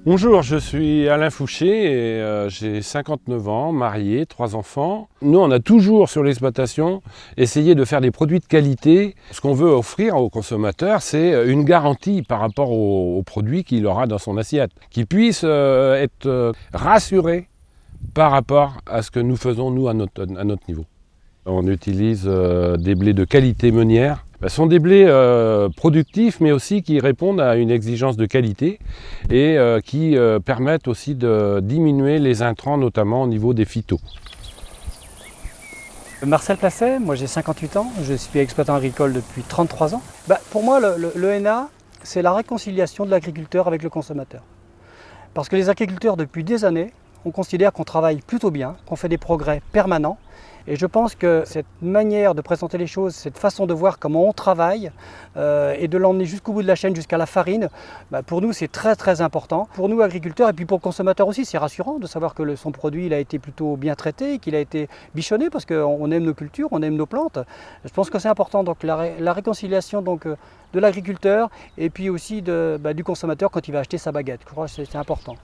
Bonjour, je suis Alain Fouché et j'ai 59 ans, marié, 3 enfants. Nous, on a toujours sur l'exploitation essayé de faire des produits de qualité. Ce qu'on veut offrir au consommateur, c'est une garantie par rapport aux produits qu'il aura dans son assiette, qu'il puisse être rassuré par rapport à ce que nous faisons, nous, à notre niveau. On utilise des blés de qualité meunière. Ce sont des blés productifs, mais aussi qui répondent à une exigence de qualité et qui permettent aussi de diminuer les intrants, notamment au niveau des phytos. Marcel Placet, moi j'ai 58 ans, je suis exploitant agricole depuis 33 ans. Pour moi, l'ENA, c'est la réconciliation de l'agriculteur avec le consommateur. Parce que les agriculteurs, depuis des années, on considère qu'on travaille plutôt bien, qu'on fait des progrès permanents. Et je pense que cette manière de présenter les choses, cette façon de voir comment on travaille et de l'emmener jusqu'au bout de la chaîne, jusqu'à la farine, pour nous c'est très important. Pour nous agriculteurs et puis pour le consommateur aussi, c'est rassurant de savoir que son produit il a été plutôt bien traité, qu'il a été bichonné parce qu'on aime nos cultures, on aime nos plantes. Je pense que c'est important, donc la réconciliation donc, de l'agriculteur et puis aussi du consommateur quand il va acheter sa baguette. Je crois que c'est important.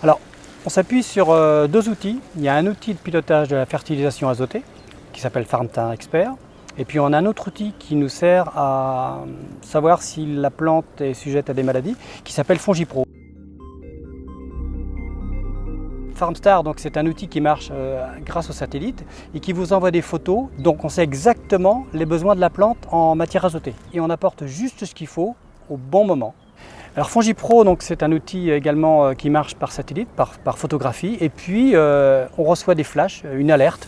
Alors, on s'appuie sur deux outils. Il y a un outil de pilotage de la fertilisation azotée qui s'appelle FarmStar Expert. Et puis on a un autre outil qui nous sert à savoir si la plante est sujette à des maladies qui s'appelle FongiPro. FarmStar, c'est un outil qui marche grâce au satellite et qui vous envoie des photos. Donc on sait exactement les besoins de la plante en matière azotée. Et on apporte juste ce qu'il faut au bon moment. Alors FongiPro, c'est un outil également qui marche par satellite, par photographie, et puis on reçoit des flashs, une alerte.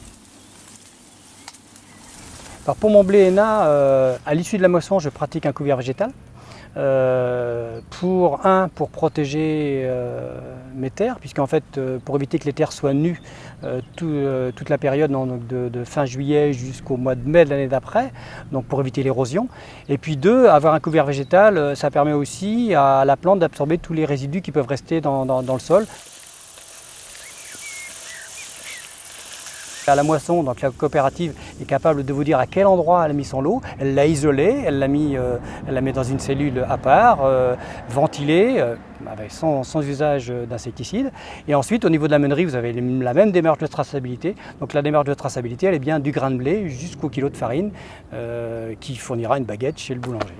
Alors pour mon blé ENA, à l'issue de la moisson, je pratique un couvert végétal. Pour protéger mes terres, puisqu'en fait, pour éviter que les terres soient nues toute la période de fin juillet jusqu'au mois de mai de l'année d'après, donc pour éviter l'érosion. Et puis deux, avoir un couvert végétal, ça permet aussi à la plante d'absorber tous les résidus qui peuvent rester dans le sol. À la moisson, donc la coopérative est capable de vous dire à quel endroit elle a mis son lot. Elle l'a isolé, elle la met dans une cellule à part, ventilée, sans usage d'insecticides. Et ensuite, au niveau de la meunerie, vous avez la même démarche de traçabilité. Donc la démarche de traçabilité, elle est bien du grain de blé jusqu'au kilo de farine qui fournira une baguette chez le boulanger.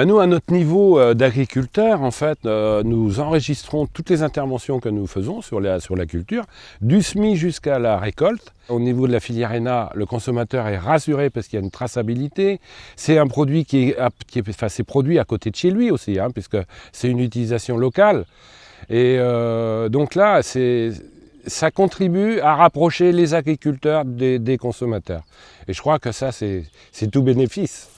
Nous, à notre niveau d'agriculteur, en fait, nous enregistrons toutes les interventions que nous faisons sur la culture, du semis jusqu'à la récolte. Au niveau de la filière ENA, le consommateur est rassuré parce qu'il y a une traçabilité. C'est un produit c'est produit à côté de chez lui aussi, puisque c'est une utilisation locale. Et donc là, ça contribue à rapprocher les agriculteurs des consommateurs. Et je crois que ça, c'est tout bénéfice.